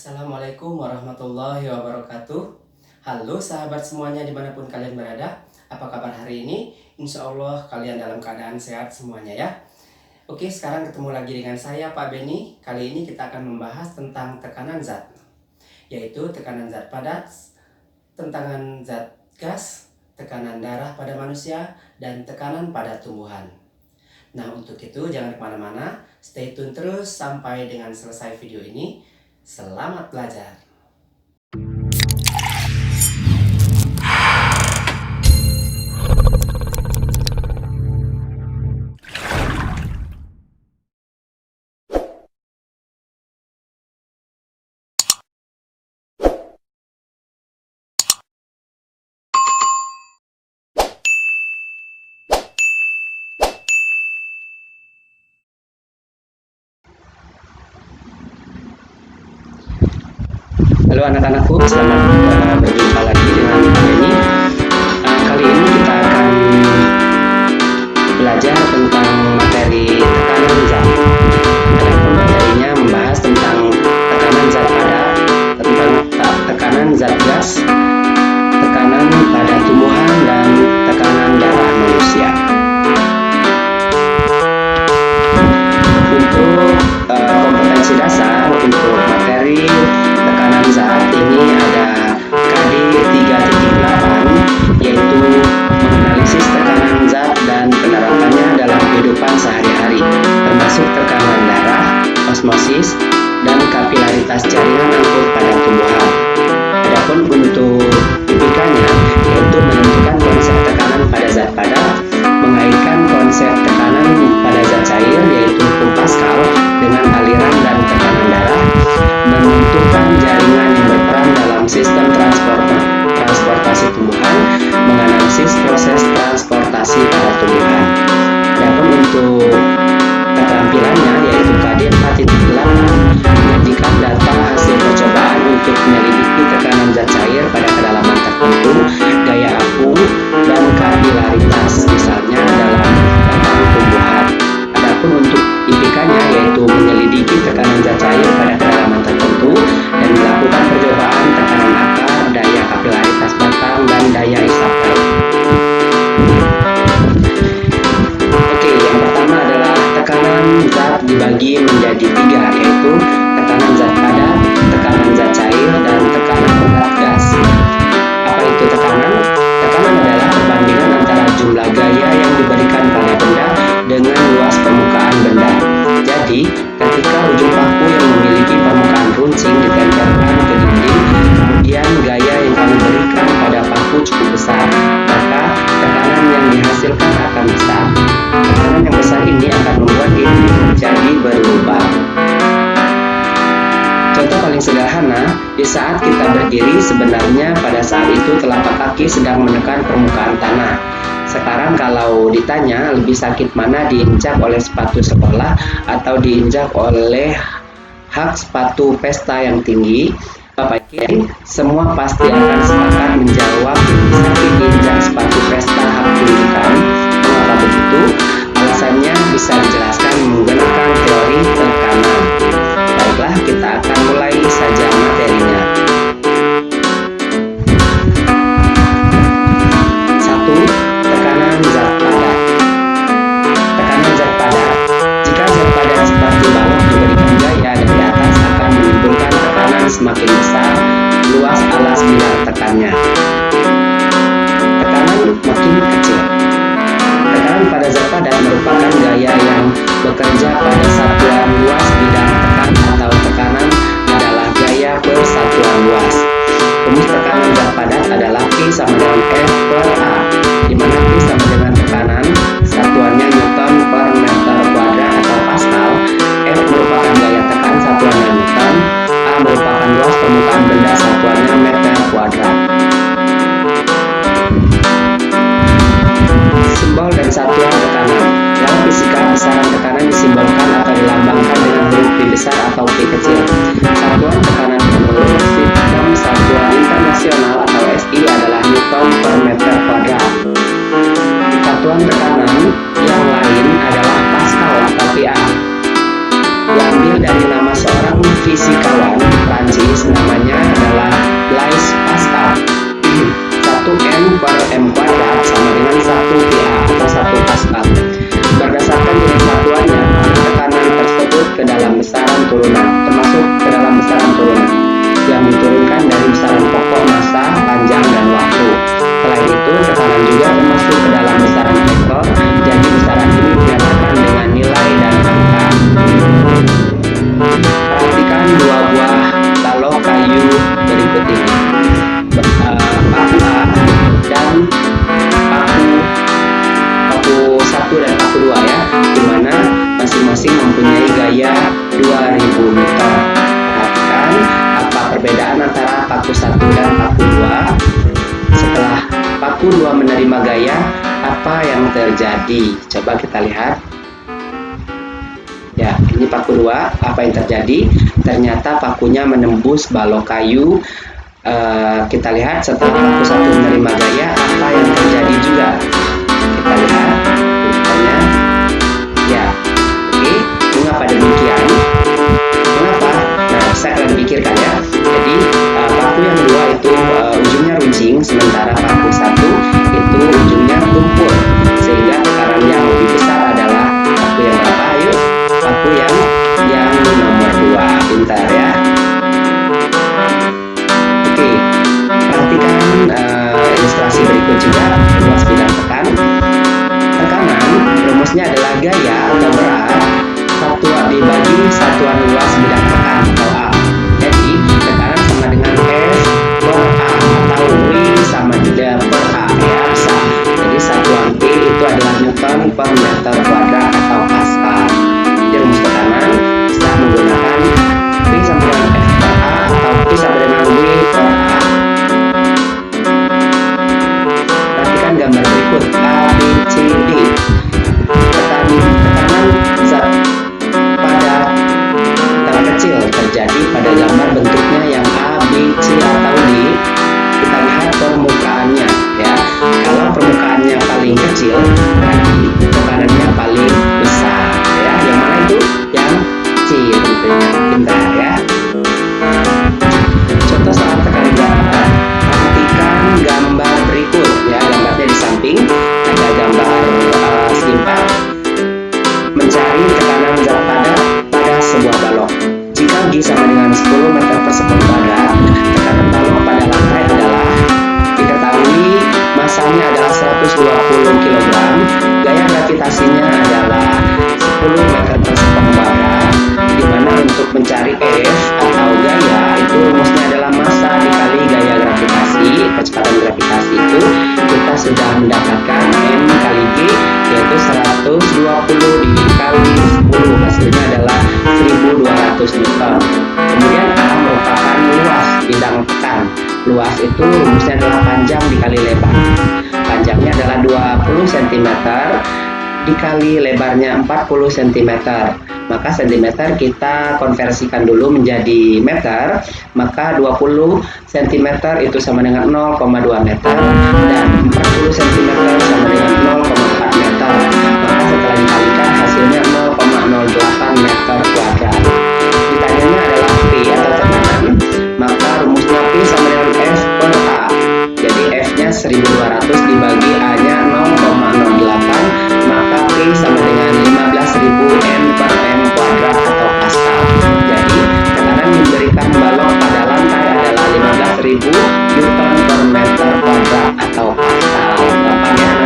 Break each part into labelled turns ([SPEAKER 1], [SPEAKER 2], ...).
[SPEAKER 1] Assalamualaikum warahmatullahi wabarakatuh. Halo sahabat semuanya dimanapun kalian berada. Apa kabar hari ini? Insya Allah kalian dalam keadaan sehat semuanya ya. Oke, sekarang ketemu lagi dengan saya Pak Beni. Kali ini kita akan membahas tentang tekanan zat, yaitu tekanan zat padat, tekanan zat gas, tekanan darah pada manusia, dan tekanan pada tumbuhan. Nah, untuk itu jangan kemana-mana, stay tune terus sampai dengan selesai video ini. Selamat belajar. Halo anak-anakku, selamat berjumpa lagi dengan Beni. Kali ini kita akan belajar tentang materi tekanan zat. Materinya membahas tentang tekanan zat padat, tentang tekanan zat gas, tekanan pada tumbuhan, dan tekanan darah manusia. Untuk kompetensi dasar untuk materi tekanan zat ini ada KD 3.8, yaitu menganalisis tekanan zat dan penerapannya dalam kehidupan sehari-hari, termasuk tekanan darah, osmosis, dan kapilaritas jaringan angkut pada tumbuhan. Adapun untuk IPK-nya, yaitu menentukan konsep tekanan pada zat padat, mengaitkan konsep tekanan pada zat cair, yaitu Pascal, dengan aliran dan tekanan darah, menentukan jaringan yang berperan dalam sistem transportasi tumbuhan, menganalisis proses transportasi pada tumbuhan. Adapun untuk keterampilannya, yaitu KD 4.8, menyajikan data hasil percobaan untuk menyelidiki tekanan zat cair pada kedalaman tertentu, gaya apung, dan kapilaritas, misalnya dalam batang tumbuhan. Adapun untuk IPK-nya, yaitu menyelidiki tekanan zat cair pada kedalaman tertentu dan melakukan percobaan tekanan akar, daya kapilaritas batang, dan daya isap air. Oke, yang pertama adalah tekanan zat dibagi menjadi 3, yaitu tekanan zat padat, tekanan zat cair, dan tekanan zat gas. Apa itu tekanan? Tekanan adalah perbandingan antara jumlah gaya yang diberikan pada benda dengan luas permukaan benda. Jadi, ketika ujung paku yang memiliki permukaan runcing ditempelkan ke dinding, kemudian gaya yang kami berikan pada paku cukup besar, maka tekanan yang dihasilkan akan besar. Tekanan yang besar ini akan membuat dinding menjadi berlubang. Contoh paling sederhana, di saat kita berdiri, sebenarnya pada saat itu telapak kaki sedang menekan permukaan tanah. Sekarang kalau ditanya lebih sakit mana, diinjak oleh sepatu sekolah atau diinjak oleh hak sepatu pesta yang tinggi, Bapak yakin semua pasti akan sepakat menjawab sakit diinjak sepatu pesta hak pendidikan. Mengapa begitu? Alasannya bisa dijelaskan menggunakan teori tekanan. Baiklah, kita akan mulai saja materinya. Semakin besar luas alas bilar tekannya. Tekanan makin kecil. Tekanan pada zat padat merupakan gaya yang bekerja pada satuan luas bidang tekan, atau tekanan adalah gaya per satuan luas. Rumus tekanan zat padat adalah P sama dengan F per A, di mana P sama dengan tekanan, satuannya Newton per meter kuadrat atau Pascal. F merupakan gaya tekan, satuannya Newton. A merupakan luas permukaan benda, satuannya meter kuadrat. Simbol dan satuan tekanan. Dalam fisika, besaran tekanan disimbolkan atau dilambangkan dengan huruf P besar atau P kecil. Satuan tekanan menurut sistem satuan internasional atau SI adalah Newton per meter kuadrat. Satuan tekanan yang lain adalah Pascal atau PA, diambil dari nama seorang fisikawan Prancis menerima gaya, apa yang terjadi? Coba kita lihat. Ya, ini paku 2. Apa yang terjadi? Ternyata pakunya menembus balok kayu. Kita lihat setelah paku 1 menerima gaya, apa yang terjadi juga. Kita lihat urutannya. Ya, oke. Mengapa demikian? Mengapa? Nah, saya akan pikirkan ya. Jadi paku yang 2 itu ujungnya runcing, sementara paku 1 itu ujungnya lumpur, sehingga tekanan yang lebih besar adalah paku yang berapa? Ayo, paku yang nomor 2. Pintar ya. Oke, perhatikan ilustrasi berikut juga. Luas bidang tekan. Tekanan rumusnya adalah gaya atau berat satuan dibagi satuan luas bidang tekan atau A. Jadi tekanan sama dengan F per A atau W sama dengan per A ya, bisa. Jadi satuan P itu adalah Newton per meter kuadrat atau Pascal. Jadi rumus tekanan bisa menggunakan P sama dengan F per A atau P sama dengan W per A. Perhatikan gambar berikut A, B, C, D. Tekanan zat pada tekanan kecil terjadi pada gambar bentuknya yang A, B, C atau D. Kita lihat permukaannya ya. Kalau permukaannya paling kecil, berarti tekanannya paling besar ya. Yang mana itu? Yang C tentunya. Pintar ya. Contoh soal tekanan gambar. Perhatikan gambar berikut ya. Gambarnya di samping ada gambar segi 4. Mencari tekanan zat padat pada sebuah balok. Jika G sama dengan 10 meter per sekon kuadrat, tekanan balok pada lantai adalah, diketahui masanya adalah 120 kg, gaya gravitasinya adalah 10 meter per sekon kuadrat, di mana untuk mencari F atau gaya itu rumusnya adalah massa dikali gaya gravitasi. Kecepatan gravitasi itu kita sudah mendapatkan M kali G, yaitu 120 dikali 10, hasilnya adalah 1200 Newton. Kemudian A merupakan luas bidang tekan. Luas itu rumusnya adalah panjang dikali lebar. Panjangnya adalah 20 cm dikali lebarnya 40 cm. Maka cm kita konversikan dulu menjadi meter, maka 20 cm itu sama dengan 0,2 meter dan 40 cm sama dengan 0,4 meter. Maka setelah dikalikan hasilnya 0,08 meter kuadrat. Ditanyanya adalah P atau tekanan, maka rumusnya P sama dengan F per A. Jadi F-nya 1200 dibagi A-nya 0,08, maka P sama dengan 15.000 N per M kuadrat atau Pascal. Jadi tekanan yang diberikan balok pada lantai adalah 15.000 Newton per meter kuadrat atau Pascal. Gampang ya.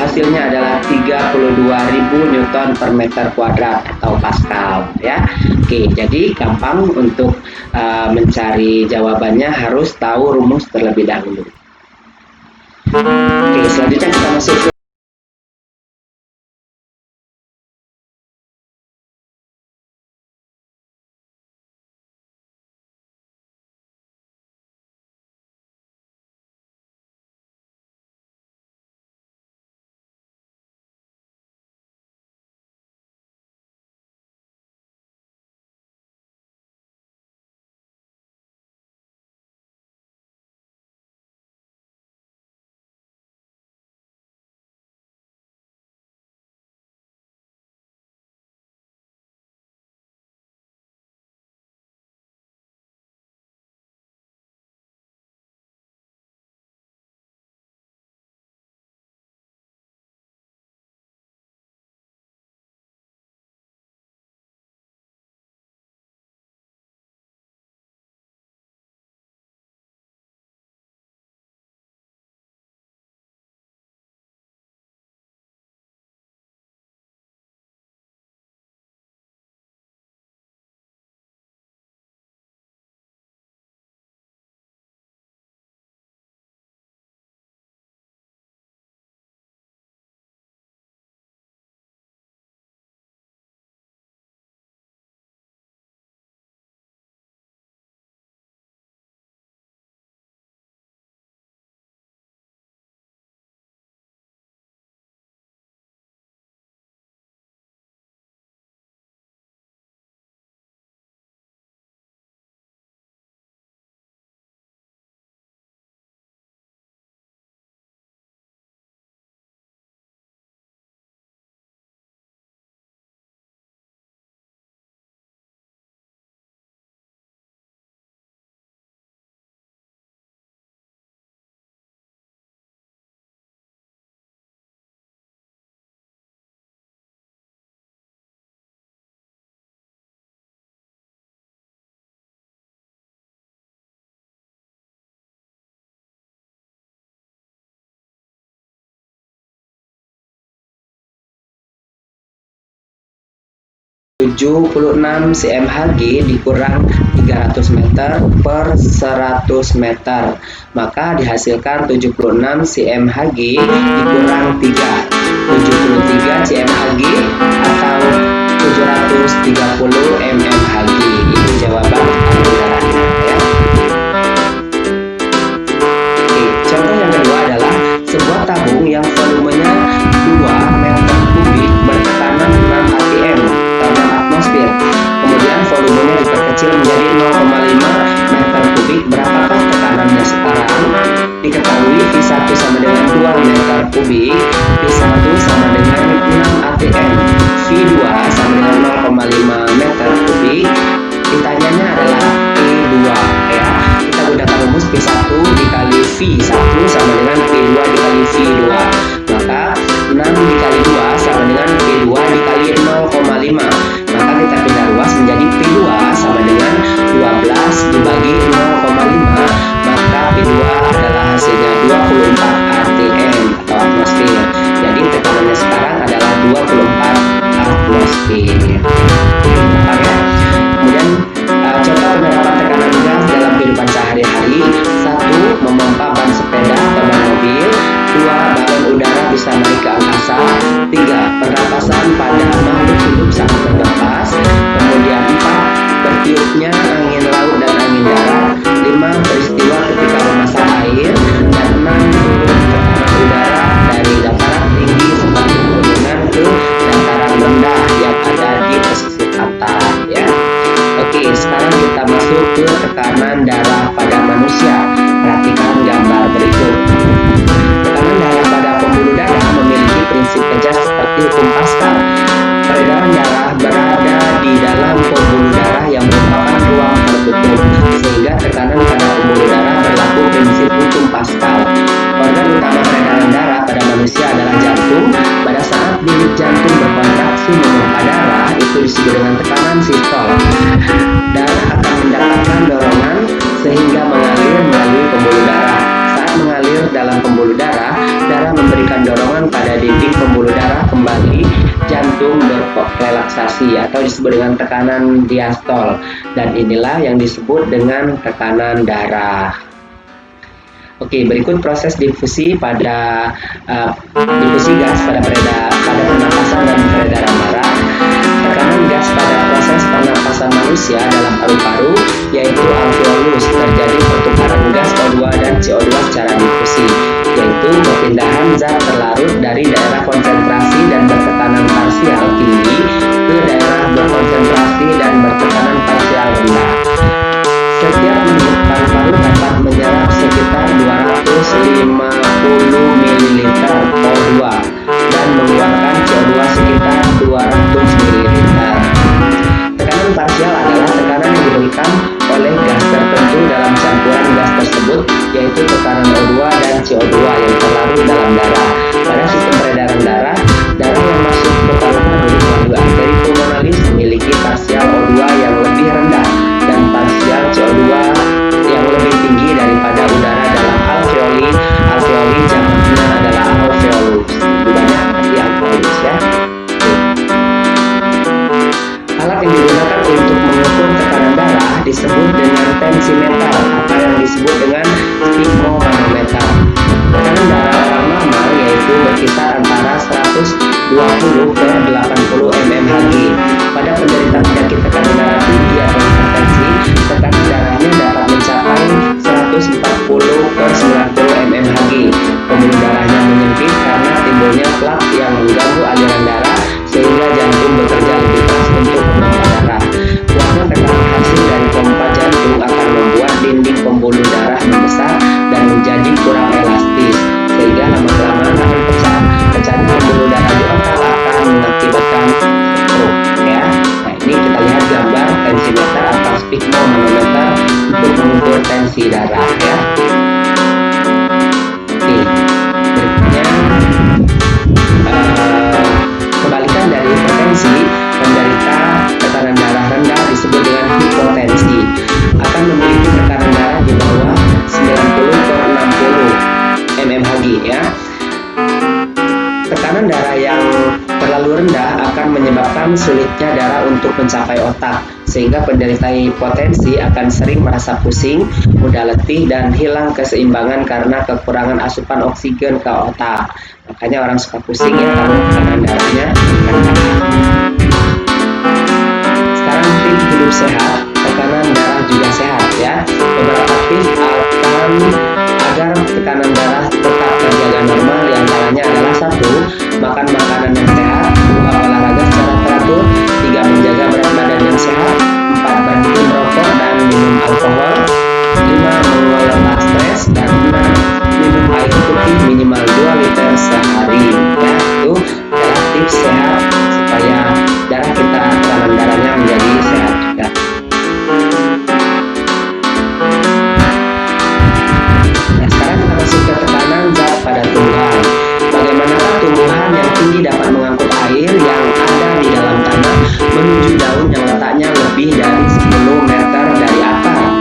[SPEAKER 1] hasilnya adalah 32.000 Newton per meter kuadrat atau Pascal ya. Oke, jadi gampang untuk mencari jawabannya, harus tahu rumus terlebih dahulu. Oke, selanjutnya kita masuk ke Tujuh 76 cm3 dikurang 300 meter per 100 meter, maka dihasilkan 76 cm3 dikurang 3, 73 cm3 atau 730 mmHg. Itu jawaban anggarannya ya. Oke, contoh yang kedua adalah sebuah tabung yang volumenya 2 meter kubik bertekanan 6 atm atmosfer. Kemudian volumenya diperkecil menjadi 0,5 meter kubik. Berapakah tekanannya sekarang? Diketahui V1 sama dengan 2 meter kubik, V1 sama dengan 6 atm, V2 sama dengan 0,5 meter kubik. Ditanyanya adalah P2 ya. Kita gunakan rumus P1 dikali V1 sama dengan P2 dikali V2. Maka 6 dikali 2 sama dengan P2 dikali 0,5. Maka kita pindah ruas menjadi P2 sama dengan 12 dibagi 0,5. Maka P2 adalah hasilnya 24 atm atau atmosfer. Jadi tekanannya sekarang adalah 24 atmosfer. Gampang ya. Kemudian contoh penerapan tekanan gas dalam kehidupan sehari-hari. 1. Memompa ban sepeda atau ban mobil. 2. Balon udara bisa naik ke angkasa. 3. Pernapasan pada makhluk hidup saat bernapas. Kemudian 4. Bertiupnya angin laut dan angin darat. 5. Peristiwa ketika memasak air. Dan 6. Tekanan udara dari dataran tinggi seperti pegunungan ke dataran rendah yang ada di pesisir pantai ya. Oke, sekarang kita masuk ke tekanan darah pada manusia. Perhatikan gambar berikut. Tekanan darah pada pembuluh darah memiliki prinsip kerja seperti hukum Pascal. Peredaran darah berada di dalam pembuluh darah yang merupakan ruang tertutup, sehingga tekanan pada pembuluh darah berlaku prinsip hukum Pascal. Organ utama peredaran darah pada manusia adalah jantung. Pada saat bilik jantung berkontraksi memompa darah, itu disebut dengan tekanan sistol. Darah akan mendapatkan dorongan sehingga mengalir melalui pembuluh darah. Saat mengalir dalam pembuluh darah, darah memberikan dorongan pada pada dinding pembuluh darah kembali, jantung berrelaksasi atau disebut dengan tekanan diastol, dan inilah yang disebut dengan tekanan darah. Oke, berikut proses difusi pada difusi gas pada pernapasan dan peredaran darah. Tekanan gas pada proses pernapasan manusia dalam paru-paru yaitu alveolus, terjadi pertukaran gas O2 dan CO2 secara difusi, yaitu perpindahan zat terlarut dari daerah konsentrasi dan bertekanan parsial tinggi ke daerah berkonsentrasi dan bertekanan parsial rendah. Setiap menit paru-paru dapat menyerap sekitar 250 ml O2 dan mengeluarkan CO2 sekitar 200 ml. Tekanan parsial adalah tekanan yang diberikan oleh gas tertentu dalam campuran gas tersebut, yaitu tekanan O2 dan CO2 yang terlarut dalam darah. Pada sistem peredaran darah, darah yang masuk ke paru-paru melalui arteri pulmonalis memiliki parsial O2 yang lebih rendah dan parsial CO2 yang lebih tinggi daripada udara dalam alveoli. Alveoli jamaknya adalah alveolus. Lebih banyak di alveolus ya. Alat yang digunakan untuk mengukur tekanan darah disebut dengan tensimeter atau yang disebut dengan sphygmomanometer. Tekanan darah orang normal yaitu berkisar antara 120 per 80 mmHg. Pada penderita penyakit tekanan darah tinggi atau hipertensi, tekanan darahnya dapat mencapai 140 per 90 mmHg. Pembuluh darahnya menyempit karena timbulnya plak yang mengganggu aliran darah sehingga jantung bekerja lebih keras untuk memompa darah. Kurangnya tekanan hasil dari pompa jantung akan membuat dinding pembuluh darah membesar dan menjadi kurang elastis, sehingga lama-kelamaan akan pecah. Pecahnya pembuluh darah di otak akan mengakibatkan stroke. Ya, nah ini kita lihat gambar tensimeter atau sphygmomanometer untuk mengukur tensi darah ya. Oke, berikutnya kebalikan dari hipertensi, penderita tekanan darah rendah disebut dengan hipotensi akan memiliki tekanan darah di bawah 90 per 60 mmHg ya. Tekanan darah yang terlalu rendah akan menyebabkan sulitnya darah untuk mencapai otak, sehingga penderita hipotensi akan sering merasa pusing, mudah letih, dan hilang keseimbangan karena kekurangan asupan oksigen ke otak. Makanya orang suka pusing ya karena tekanan darahnya rendah. Sekarang tips hidup sehat, tekanan darah juga sehat ya. Beberapa tips agar tekanan darah tetap terjaga normal diantaranya adalah 1. Makan makanan yang sehat, 2. Olahraga secara teratur, 3. Menjaga berat badan yang sehat, 4. Berhenti merokok dan minum alkohol, 5. Mengelola stres, dan 6. Minum air putih minimal 2 liter sehari ya. Itu adalah tips sehat supaya darah kita, tekanan darahnya menjadi sehat juga. Nah, sekarang kita masuk ke tekanan zat pada tumbuhan. Bagaimanakah tumbuhan yang tinggi dapat mengangkut air yang ada di dalam tanah menuju daun yang letaknya lebih dari 10 meter dari akar?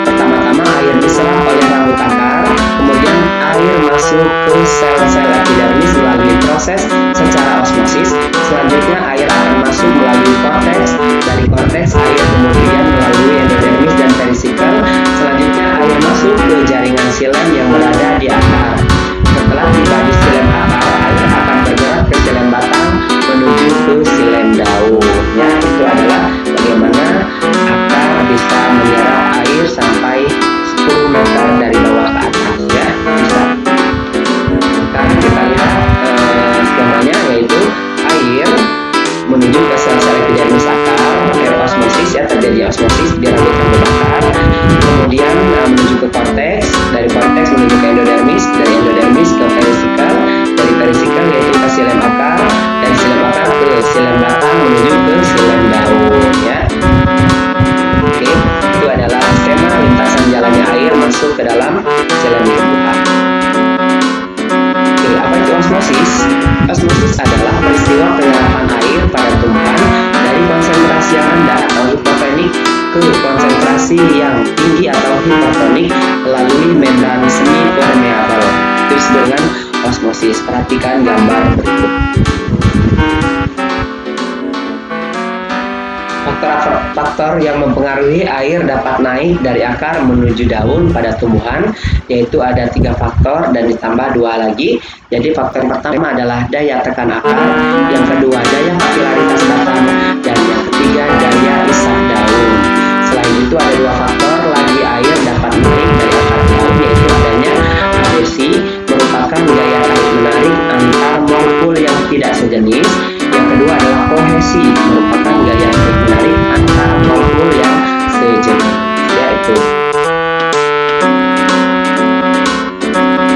[SPEAKER 1] Pertama-tama air diserap oleh rambut akar, kemudian air masuk ke sel-sel epidermis melalui proses secara osmosis. Selanjutnya air akan masuk melalui korteks, dari korteks air kemudian melalui endodermis dan perisikel. Selanjutnya air masuk ke jaringan xilem yang berada di akar. Setelah tiba di xilem akar, air akan bergerak ke xilem batang menuju ke xilem daun. Ya, itu adalah bagaimana akar bisa menyerap air sampai 10 meter dari bawah ke atas ya. Bisa. Sekarang kita lihat skemanya, yaitu air menuju ke sel-sel epidermis akar, osmosis ya, terjadi osmosis di rambut akar. Kemudian menuju ke korteks, dari korteks menuju ke endodermis, dari endodermis ke perisikel, dari perisikel yaitu ke xilem akar, dari xilem akar ke xilem batang menuju ke xilem daun ya. Oke, itu adalah skema lintasan jalannya air masuk ke dalam xilem tumbuhan. Oke, apa itu osmosis? Osmosis adalah peristiwa penyerapan air pada tumbuhan dari konsentrasi yang rendah atau hipotonik ke konsentrasi yang tinggi atau hipertonik melalui membran semi permeabel. Itu disebut dengan osmosis. Perhatikan gambar berikut. Faktor yang mempengaruhi air dapat naik dari akar menuju daun pada tumbuhan, yaitu ada 3 faktor dan ditambah 2 lagi. Jadi faktor pertama adalah daya tekan akar, yang kedua daya kapilaritas batang, dan yang ketiga daya isap daun. Selain itu ada 2 faktor lagi air dapat naik dari akar daun, yaitu adanya adhesi, merupakan gaya tarik menarik antar molekul yang tidak sejenis. Yang kedua adalah kohesi, merupakan gaya tarik menarik antar molekul yang sejenis, yaitu.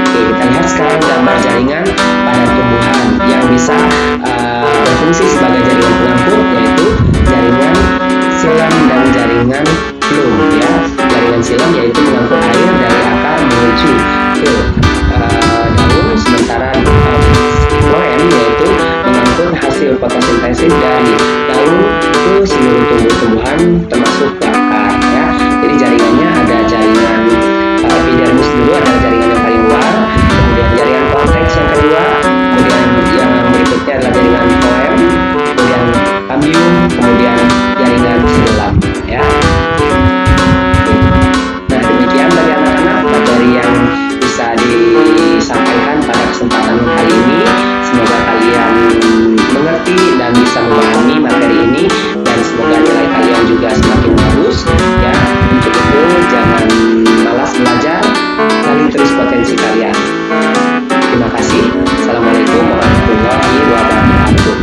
[SPEAKER 1] Oke, kita lihat sekarang gambar jaringan pada tumbuhan yang bisa berfungsi sebagai jaringan pengangkut, yaitu jaringan silam dan jaringan floem. Ya, jaringan silam yaitu mengangkut air dari akar menuju ke daun, sementara floem yaitu mengangkut hasil fotosintesis dari daun ke seluruh tumbuh-tumbuhan termasuk ke akar. Ya, jadi jaringannya ada jaringan epidermis dulu, ada jaringan yang paling luar, kemudian jaringan korteks yang kedua, kemudian yang berikutnya adalah jaringan floem, kemudian cambium, kemudian jaringan silam. Ya. Nah, demikian dari anak-anak materi yang bisa disampaikan pada kesempatan kali ini. Semoga kalian mengerti dan bisa memahami materi ini, dan semoga nilai kalian juga semakin bagus. Ya, untuk itu jangan malas belajar, gali terus potensi kalian. Terima kasih. Assalamualaikum warahmatullahi wabarakatuh.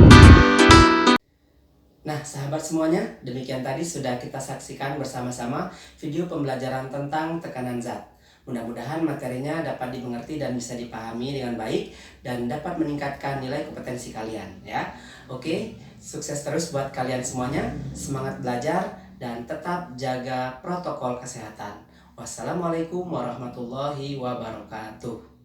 [SPEAKER 2] Nah, sahabat semuanya, demikian tadi sudah kita saksikan bersama-sama video pembelajaran tentang tekanan zat. Mudah-mudahan materinya dapat dimengerti dan bisa dipahami dengan baik dan dapat meningkatkan nilai kompetensi kalian, ya. Oke, sukses terus buat kalian semuanya. Semangat belajar dan tetap jaga protokol kesehatan. Wassalamualaikum warahmatullahi wabarakatuh.